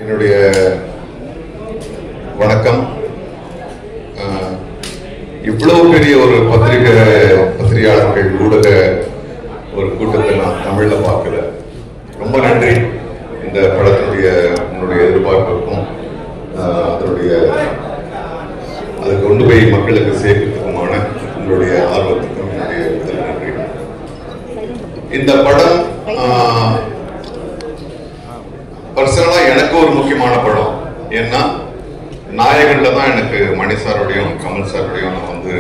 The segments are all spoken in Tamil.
என்னுடைய வணக்கம். இவ்வளவு பெரிய ஒரு பத்திரிகையாளர்கள் ஊடக ஒரு கூட்டத்தை நான் தமிழ்ல பார்க்கல. ரொம்ப நன்றி. இந்த படத்தினுடைய உன்னுடைய எதிர்பார்ப்புக்கும் அதை கொண்டு போய் மக்களுக்கு சேர்க்கிறதுக்குமான உங்களுடைய ஆர்வத்துக்கும் என்னுடைய நன்றி. இந்த படம் பர்சனலா எனக்கு ஒரு முக்கியமான படம். ஏன்னா நாயகன்ல தான் எனக்கு மணி சாரோடையும் கமல் சாரோடையும் நான் வந்து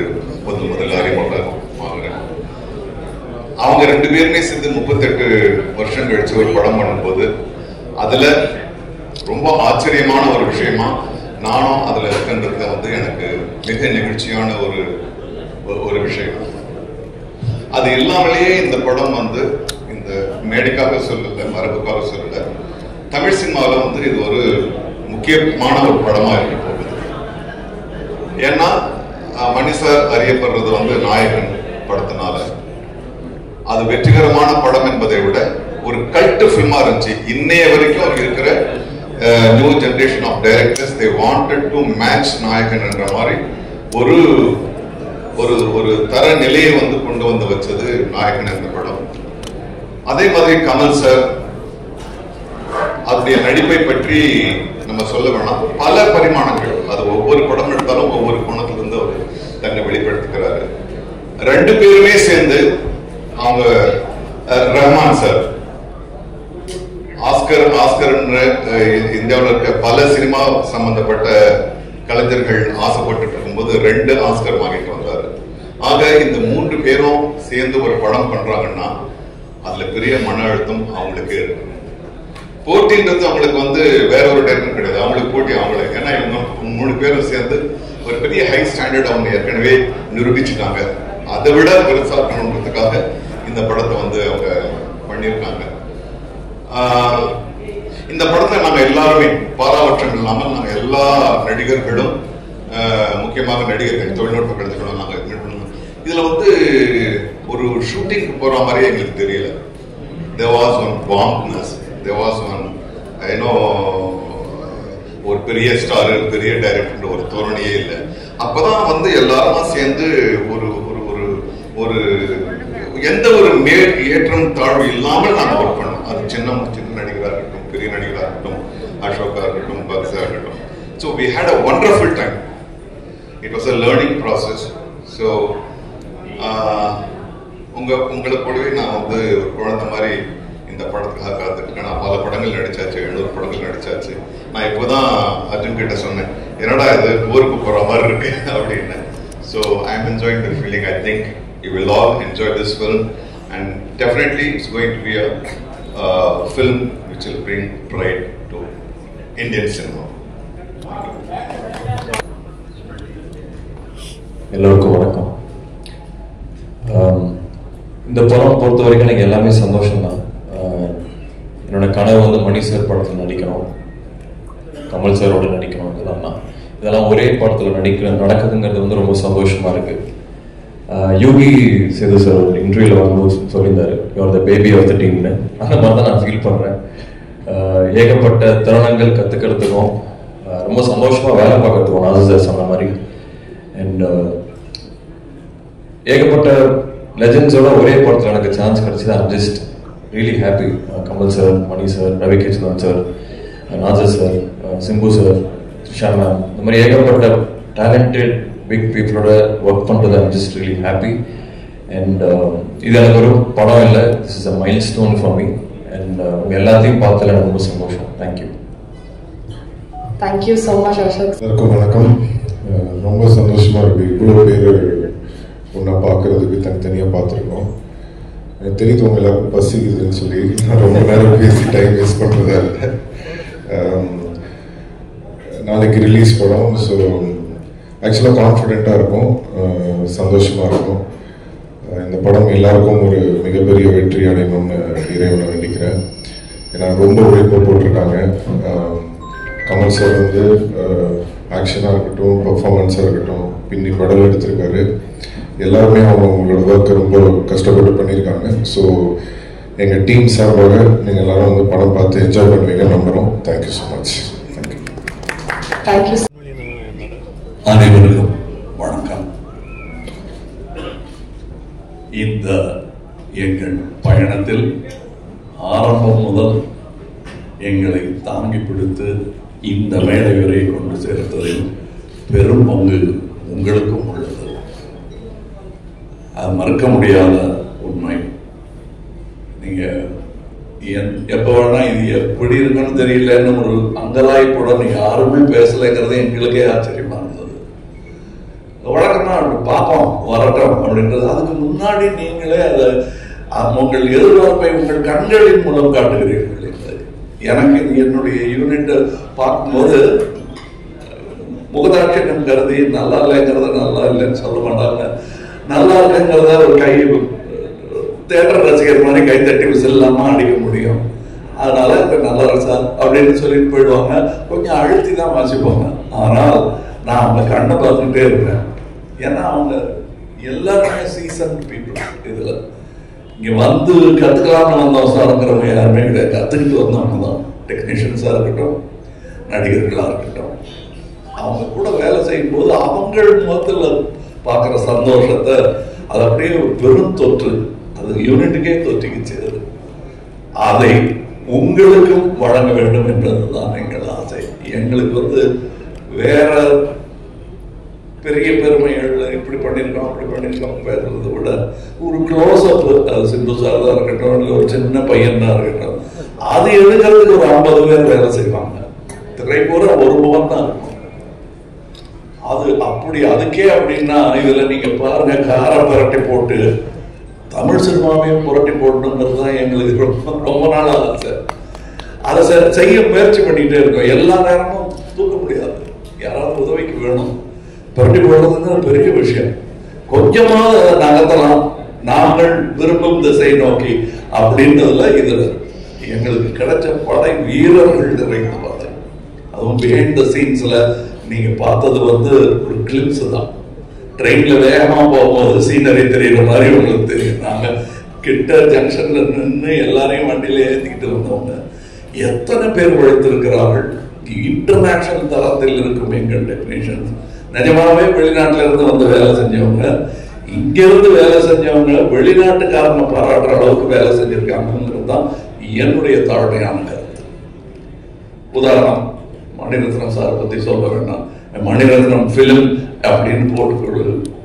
முதல்ல அறிமுகமாகிறேன். அவங்க ரெண்டு பேருமே சேர்ந்து 38 வருஷம் கழிச்சு ஒரு படம் பண்ணும்போது அதுல ரொம்ப ஆச்சரியமான ஒரு விஷயமா நானும் அதுல இருக்கின்றதுல வந்து எனக்கு மிக நெகிழ்ச்சியான ஒரு விஷயம். அது இல்லாமலேயே இந்த படம் வந்து இந்த மேடைக்காக சொல்லல, மரபுக்காக சொல்லல, தமிழ் சினிமாவில் வந்து இது ஒரு முக்கியமான ஒரு படமா இருக்க போகுது. ஏன்னா மணி சார் அறியப்படுறது வந்து நாயகன் படத்தினால. அது வெற்றிகரமான படம் என்பதை விட ஒரு கல்ட் ஃபில்மா இருந்துச்சு. இன்னைய வரைக்கும் இருக்கிற new generation of directors they wanted to match Nayakan என்ற மாதிரி ஒரு ஒரு தர நிலையை வந்து கொண்டு வந்து வச்சது நாயகன் என்ற படம். அதே மாதிரி கமல் சார் அவருடைய நடிப்பை பற்றி நம்ம சொல்ல வேணாம். பல பரிமாணங்கள், அது ஒவ்வொரு படம் எடுத்தாலும் ஒவ்வொரு கோணத்திலிருந்து அவர் தன்னை வெளிப்படுத்துகிறாரு. ரெண்டு பேருமே சேர்ந்து அவங்க ரஹ்மான் சார் ஆஸ்கர் இந்தியாவில் இருக்க பல சினிமா சம்பந்தப்பட்ட கலைஞர்கள் ஆசைப்பட்டு இருக்கும்போது 2 ஆஸ்கர் வாங்கிட்டு வந்தாரு. ஆக இந்த 3 பேரும் சேர்ந்து ஒரு படம் பண்றாங்கன்னா அதுல பெரிய மன அழுத்தம் அவங்களுக்கு இருக்கு. போட்டின்றது அவங்களுக்கு வந்து வேற ஒரு டைரக்டர் கிடையாது, அவங்களுக்கு போட்டி அவங்களுக்கு. ஏன்னா இவங்க 3 பேரும் சேர்ந்து ஒரு பெரிய ஹை ஸ்டாண்டர்ட் அவங்க ஏற்கனவே நிரூபிச்சுட்டாங்க. அதை விட பெருசா இருக்கணுன்றதுக்காக இந்த படத்தை வந்து அவங்க பண்ணியிருக்காங்க. இந்த படத்தை நாங்க எல்லாருமே பாராபட்சம் இல்லாமல் நாங்க எல்லா நடிகர்களும், முக்கியமாக நடிகர்கள், தொழில்நுட்ப கலைஞர்களும் நாங்க இதுல வந்து ஒரு ஷூட்டிங் போற மாதிரியே எங்களுக்கு தெரியல. There was one warmness, there was one, I know, ஒரு பெரிய ஸ்டார், பெரிய டைரக்டர் ஒரு தோரணையே இல்லை. அப்பதான் வந்து எல்லாருமா சேர்ந்து ஒரு ஒரு எந்த ஒரு ஏற்றம் தாழ்வு இல்லாமல் நாங்கள் ஒர்க் பண்ணோம். அது சின்ன நடிகராக இருக்கட்டும், பெரிய நடிகராக இருக்கட்டும், அசோகா இருக்கட்டும், பக்ஸா இருக்கட்டும். So we had a wonderful time. It was a learning process. So உங்களை கூடவே நான் வந்து ஒரு குழந்தை மாதிரி இந்த படத்துக்காக காத்துட்டு நான் பல படங்கள் நடிச்சாச்சு, 700 படங்கள் நடிச்சாச்சு. நான் இப்போதான் அர்ஜுன் கிட்ட சொன்னேன், என்னடா இது ஊருக்கு போற மாதிரி இருக்கு அப்படின்னு. So I am enjoying the feeling. I think you will all enjoy this film, and definitely it's going to be a film which will bring pride to Indian cinema. எல்லோருக்கும் வணக்கம். இந்த படம் பொறுத்த வரைக்கும் எனக்கு எல்லாமே சந்தோஷம்தான். என்னோட கனவு வந்து மணி சார் படத்தில் நடிக்கணும், கமல் சாரோட நடிக்கணும். இதெல்லாம் ஒரே படத்தில் நடக்குதுங்கிறது வந்து ரொம்ப சந்தோஷமா இருக்கு. யோகி சேது சார் ஒரு இன்டர்வியூல வரும்போது சொல்லியிருந்தாரு, you are the baby of the டீம்னு. அந்த மாதிரி தான் நான் ஃபீல் பண்ணுறேன். ஏகப்பட்ட தருணங்கள் கற்றுக்கிறதுக்கும் ரொம்ப சந்தோஷமாக வேலை பார்க்கறதுக்கும் நாசர் சார் சொன்ன மாதிரி. அண்ட் ஏகப்பட்ட லெஜண்ட்ஸோட ஒரே படத்தில் எனக்கு சான்ஸ் கிடச்சிது. I'm just really happy. Kamal sir, Mani sir, Ravi Krishnan sir, Nassar sir, Simbu sir, Sha ma'am, இந்த மாதிரி ஏகப்பட்ட டேலண்டட் பிக் பீப்புளோட ஒர்க் பண்ணுறது I'm just really happy. And இது எனக்கு ஒரு படம் இல்லை, this is a milestone for me. And உங்கள் எல்லாத்தையும் பார்த்ததில் எனக்கு ரொம்ப சந்தோஷம். Thank you. Thank you so much Ashok. எல்லாருக்கும் வணக்கம். ரொம்ப சந்தோஷமாக இருக்குது. இவ்வளோ பேர் ஒன்றா பார்க்குறதுக்கு தனித்தனியாக பார்த்துருக்கோம். எனக்கு தெரியுது உங்கள் எல்லாருக்கும் பசிக்குதுன்னு சொல்லி நான் ரொம்ப நேரம் பேசி டைம் வேஸ்ட் பண்ணுறதா இல்லை. நாளைக்கு ரிலீஸ் படம். ஸோ ஆக்சுவலாக கான்ஃபிடெண்ட்டாக இருக்கும், சந்தோஷமாக இருக்கும். இந்த படம் எல்லாருக்கும் ஒரு மிகப்பெரிய வெற்றி அடையணும்னு இறைவனை வேண்டிக்கிறேன். ஏன்னா ரொம்ப உழைப்பு போட்டிருக்காங்க. கமல் சார் வந்து ஆக்ஷனாக இருக்கட்டும், பர்ஃபார்மன்ஸாக இருக்கட்டும், பின்னி படம் எடுத்திருக்காரு. எல்லாருமே அவங்களோட ஒர்க்கை ரொம்ப கஷ்டப்பட்டு பண்ணியிருக்காங்க. ஸோ எங்கள் டீம் சார்பாக நீங்கள் எல்லாரும் வந்து படம் பார்த்து என்ஜாய் பண்ணுவீங்க நம்புகிறோம். Thank you so much. தேங்க்யூ. அனைவருக்கும் வணக்கம். இந்த எங்கள் பயணத்தில் ஆரம்பம் முதல் எங்களை தாங்கி பிடித்து இந்த மேடை வரை கொண்டு சேர்த்ததில் பெரும் பங்கு உங்களுக்கும் உள்ளது. அது மறுக்க முடியாத உண்மை. நீங்க எப்ப வேணா இது எப்படி இருக்குன்னு தெரியலன்னு ஒரு அங்கலாய்ப்புடன் யாருமே பேசலைங்கிறது எங்களுக்கே ஆச்சரியமா இருந்தது. வழக்கமா பார்ப்போம் வரட்டும் அப்படின்றது. அதுக்கு முன்னாடி நீங்களே அதை உங்கள் எதிர்பார்ப்பை உங்கள் கண்களின் மூலம் காட்டுகிறீர்கள். எனக்கு இது என்னுடைய யூனிட் பார்க்கும்போது முகதாட்சியம் கருதி நல்லா இல்லைங்கிறத நல்லா இல்லைன்னு சொல்ல மாட்டாங்க, நல்லா இல்லைங்கிறத ஒரு கை தேட்டர் ரசிகர் மாதிரி கை தட்டி விசில் இல்லாம அடிக்க முடியும். அதனால இப்ப நல்லா சார் அப்படின்னு சொல்லிட்டு போயிடுவாங்க. கொஞ்சம் அழுத்தி தான் வாசிப்பாங்க. ஆனால் நான் அவங்க கண்ணை பார்த்துக்கிட்டே இருப்பேன். ஏன்னா அவங்க எல்லாருமே சீசன் பீப்புள். இதுல இங்க வந்து கத்துக்கலாம்னு வந்தோம் சார்ங்கிறவங்க யாருமே கிடையாது. கத்துக்கிட்டு வந்தவங்க தான். டெக்னீஷியன்ஸா இருக்கட்டும், நடிகர்களா இருக்கட்டும், அவங்க கூட வேலை செய்யும் போது அவங்கள் முகத்துல பார்க்குற சந்தோஷத்தை அது அப்படியே வெறும் தொற்று, அது யூனிட்டுக்கே தொற்றிக்குச்சு. அதை உங்களுக்கும் வழங்க வேண்டும் என்பதுதான் எங்கள் ஆசை. எங்களுக்கு வேற பெரிய பெருமைகள் இப்படி பண்ணியிருக்கோம் அப்படி பண்ணியிருக்கோம் பேசுறதை விட ஒரு க்ளோஸ் அப், அது சிந்து சார் தான் இருக்கட்டும், இல்லை ஒரு சின்ன பையன் தான் இருக்கட்டும், அது எடுக்கிறதுக்கு ஒரு 50 பேர் வேலை செய்வாங்க. திரைப்பூரா ஒரு முகம் தான் இருக்கும். அது அப்படி அதுக்கே அப்படின்னா இதுல நீங்க பாருங்க, காரை புரட்டி போட்டு தமிழ் சினிமாவையும் புரட்டி போடணுங்கிறது தான் எங்களுக்கு ரொம்ப நாள் ஆசை. அதை செய்ய முயற்சி பண்ணிட்டே இருக்கோம். எல்லா நேரமும் தூக்க முடியாது, யாராவது உதவிக்கு வேணும். புரட்டி போடுறதுங்கிற பெரிய விஷயம். கொஞ்சமாக நகர்த்தலாம், நாங்கள் விரும்பும் திசை நோக்கி அப்படின்றதுல இதுல எங்களுக்கு கிடைச்ச படை வீரர்கள் நிறைந்து பார்த்தேன். அதுவும் பிஹைண்ட் த சீன்ஸ்ல நீங்க பார்த்தது ஒரு கிளிப்ஸ் தான். ட்ரெயின்ல வேகமா போகும்போது சீனரி தெரியுற மாதிரி உங்களுக்கு தெரியும். நாங்க கிட்ட ஜங்ஷன்ல நின்று எல்லாரையும் வண்டியில ஏற்றிக்கிட்டு வந்தவங்க எத்தனை பேர் உழைத்திருக்கிறார்கள். இன்டர்நேஷனல் தரத்தில் இருக்கும் எங்கள் டெக்னீஷியன்ஸ். நிஜமாவே வெளிநாட்டுல இருந்து வந்து வேலை செஞ்சவங்க, இங்க இருந்து வேலை செஞ்சவங்க வெளிநாட்டுக்காரனை பாராட்டுற அளவுக்கு வேலை செஞ்சிருக்காங்கிறது தான் என்னுடைய தாழ்மையான கருத்து. உதாரணம், மணிரத்னம் சார் பத்தி சொல்ல வேண்டாம். மணிரத்னம் பிலிம் அப்படின்னு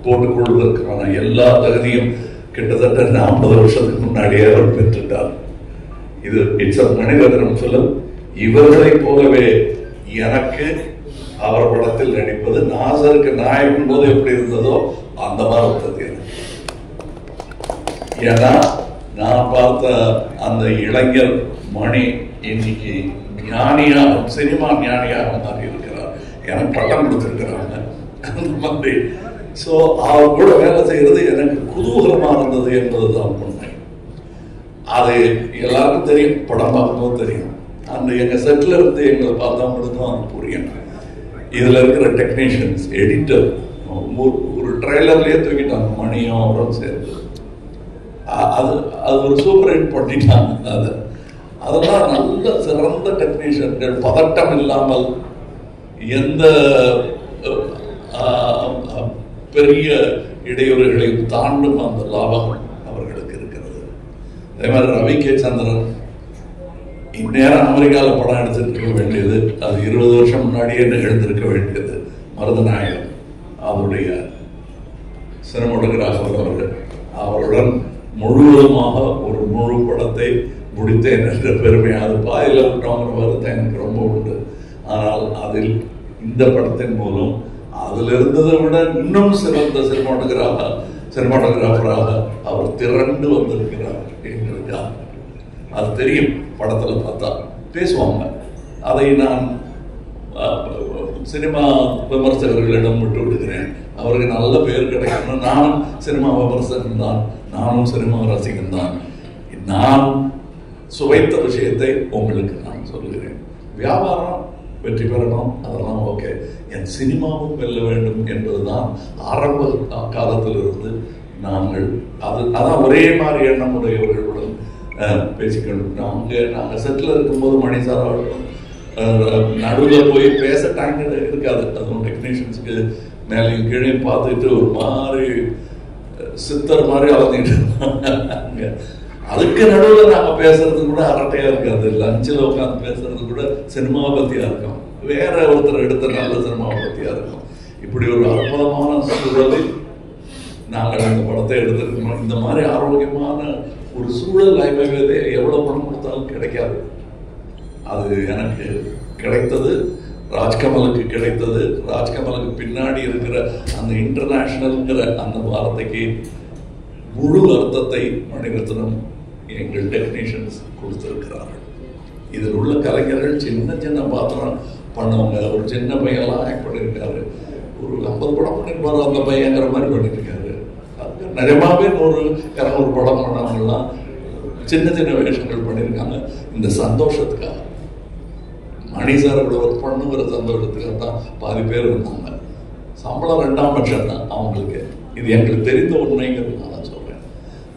போட்டுக்கொள்வதற்கான எல்லா தகுதியும் கிட்டத்தட்ட 40 வருஷத்துக்கு முன்னாடியே அவர் பெற்றுட்டார். இது இட்ஸ் மணிரத்னம் பிலிம். இவர்களை போலவே எனக்கு அவர் படத்தில் நடிப்பது நாசருக்கு நாயகன் போது எப்படி இருந்ததோ அந்த மாதிரி இருந்தது. ஏன்னா நான் பார்த்த அந்த இளைஞர் மணி இன்னைக்கு ஞானியாக, சினிமா ஞானியாக மாறி இருக்கிறார். எனக்கு பட்டம் கொடுத்திருக்கிறாங்க அந்த மாதிரி. ஸோ அவர் கூட வேலை செய்யறது எனக்கு குதூகலமா இருந்தது என்பதுதான் உண்மை. அது எல்லாருக்கும் தெரியும், படம் பார்க்கும்போது தெரியும். அந்த எங்க செட்ல இருந்து எங்களை பார்த்தவங்களுக்கு தான் அது புரியும். இதுல இருக்கிற டெக்னீஷியன்ஸ், எடிட்டர், ஒரு ட்ரெய்லர்லயே தூக்கிட்டாங்க மணியும் அவரும் சேர்ந்து. அது ஒரு சூப்பர் ஹிட் பண்ணிட்டாங்க. அதெல்லாம் நல்ல சிறந்த டெக்னீஷியன்கள், பதட்டம் இல்லாமல் எந்த பெரிய இடையூறுகளையும் தாண்டும் அந்த லாபம் அவர்களுக்கு இருக்கிறது. அதே மாதிரி ரவி கே சந்திரன் இந்நேரம் அமெரிக்காவில் படம் எடுத்துருக்க வேண்டியது, அது 20 வருஷம் முன்னாடியே எழுந்திருக்க வேண்டியது. மருதநாயகம் அவருடைய சினிமாட்டோகிராஃபர் அவருடன் முழுவதுமாக ஒரு முழு படத்தை முடித்தேன் என்ற பெருமை. அது பாதியில் விட்டோங்கிற வருத்தம் எனக்கு ரொம்ப உண்டு. ஆனால் அதில் இந்த படத்தின் மூலம் அதில் இருந்ததை விட இன்னும் சிறந்த சினிமாட்டோகிராஃபராக அவர் திரண்டு வந்திருக்கிறார் எங்களுக்காக. அது தெரியும், படத்துல பார்த்தா பேசுவாங்க. அதை நான் சினிமா விமர்சகர்களிடம் விட்டு விடுகிறேன். அவருக்கு நல்ல பேர் கிடைக்கணும். நானும் சினிமா விமர்சகன் தான், நானும் சினிமா ரசிகன் தான். நான் சுவைத்த விஷயத்தை உங்களுக்கு நான் சொல்லுகிறேன். வியாபாரம் வெற்றி பெறணும், அதெல்லாம் ஓகே. என் சினிமாவும் வெல்ல வேண்டும் என்பதுதான் ஆரம்ப காலத்திலிருந்து நாங்கள் அதான் ஒரே மாதிரி எண்ணம் உடையவர்களுடன் பேசிக்கணும். நாங்கள் செட்டில் இருக்கும்போது மணி சார் ஆகட்டும், நடுவில் போய் பேச டைம் இருக்காது. அதுவும் டெக்னீஷியன்ஸுக்கு மேலேயும் கீழே பார்த்துட்டு ஒரு மாதிரி சித்தர் மாதிரி அளந்துட்டு இருப்பாங்க. அதுக்கு நடுவில் நாங்கள் பேசுறது கூட அரட்டையா இருக்காது. லஞ்சில் உட்காந்து பேசுறது கூட சினிமாவை பத்தியா இருக்கும், வேற ஒருத்தர் எடுத்த நல்ல சினிமாவை பத்தியா இருக்கும். இப்படி ஒரு அற்புதமான சூழலில் நாங்கள் அந்த படத்தை எடுத்திருக்கோம். இந்த மாதிரி ஆரோக்கியமான ஒரு சூழல் லைஃபே எவ்வளவு பணம் கொடுத்தாலும் கிடைக்காது. அது எனக்கு கிடைத்தது, ராஜ்கமலுக்கு கிடைத்தது. ராஜ்கமலுக்கு பின்னாடி இருக்கிற அந்த இன்டர்நேஷனல்ங்கிற அந்த வார்த்தைக்கு முழு அர்த்தத்தை மணிரத்னம் எங்கள் டெக்னீஷியன்ஸ் கொடுத்திருக்கிறார்கள். இதில் உள்ள கலைஞர்கள் சின்ன சின்ன பாத்திரம் பண்ணவங்க. ஒரு சின்ன பையன்லாம் ஆக்ட் பண்ணியிருக்காரு. ஒரு 50 படம் பண்ணிருப்பாரு அந்த பையங்கிற மாதிரி பண்ணியிருக்காரு. நிஜமாவே 100-200 படம் பண்ணவங்கலாம் சின்ன சின்ன வேஷங்கள் பண்ணியிருக்காங்க. இந்த சந்தோஷத்துக்காக, மணி சாரோட ஒர்க் பண்ணுங்கிற சந்தோஷத்துக்காக தான் பாதி பேர் இருந்தாங்க. சம்பளம் 2ஆம் பட்சம் தான் அவங்களுக்கு. இது எங்களுக்கு தெரிந்த உண்மைங்கிறது நான் சொல்றேன்.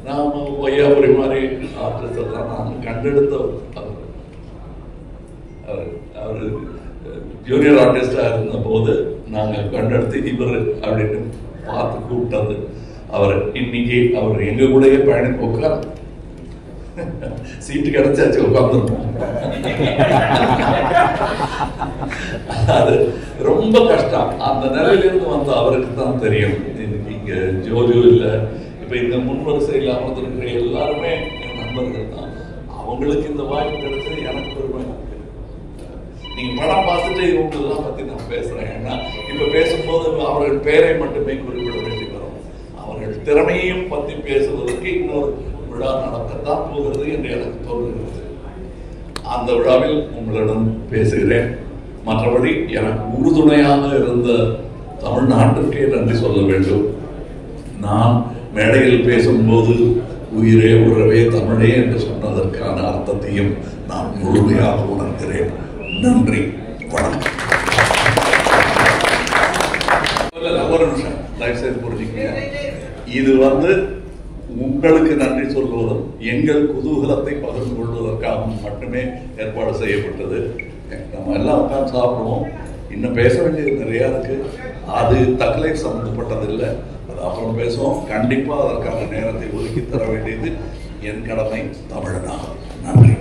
நாம வையாபுரி மாதிரி ஆர்டிஸ்ட் தான் நான் கண்டெடுத்தவர். அவர் ஜூனியர் ஆர்டிஸ்டா இருந்த போது நாங்கள் கண்டெடுத்து இவர் அப்படின்னு பார்த்து கூப்பிட்டது அவர். இன்னைக்கு அவர் எங்க கூடயே பயணிக்கு உட்கார் சீட்டு கிடைச்சாச்சு உட்கார்ந்துருப்போம். அது ரொம்ப கஷ்டம். அந்த நிலையிலிருந்து வந்த அவருக்கு தான் தெரியும். இங்க ஜோஜோ இல்லை, இப்ப இந்த முன்வரிசையில் அமர்ந்திருக்கிற எல்லாருமே நண்பர்கள் தான். அவங்களுக்கு இந்த வாய்ப்பு கிடைச்சது எனக்கு பெருமை. நீங்க படம் பார்த்துட்டு இவங்களெல்லாம் பத்தி நான் பேசுறேன். ஏன்னா இப்ப பேசும்போது அவர்கள் பெயரை மட்டுமே குறிப்பிட வேண்டி வரும். அவர்கள் திறமையையும் பத்தி பேசுவதற்கு இன்னொரு விழா நடக்கத்தான் போகிறது என்று எனக்கு தோன்றுகிறது. அந்த விழாவில் உங்களிடம் பேசுகிறேன். மற்றபடி எனக்கு உறுதுணையாக இருந்த தமிழ்நாட்டிற்கே நன்றி சொல்ல வேண்டும். நான் மேடையில் பேசும்போது உயிரே உறவே தமிழே என்று சொன்னதற்கான அர்த்தத்தையும் நான் முழுமையாக உணர்கிறேன். நன்றி, வணக்கம். ஒரு நிமிஷம் தயவுசெய்து புரிஞ்சுக்கங்க. இது உங்களுக்கு நன்றி சொல்வதும் எங்கள் குதூகலத்தை பகிர்ந்து கொள்வதற்காகவும் மட்டுமே ஏற்பாடு செய்யப்பட்டது. நம்ம எல்லாம் உட்காந்து சாப்பிடுவோம். இன்னும் பேச வேண்டியது நிறையா இருக்கு. அது தக்கலை சம்பந்தப்பட்டதில்லை, அது அப்புறம் பேசுவோம். கண்டிப்பா அதற்கான நேரத்தை ஒதுக்கி தர வேண்டியது என் கடமை தமிழனா. நன்றி.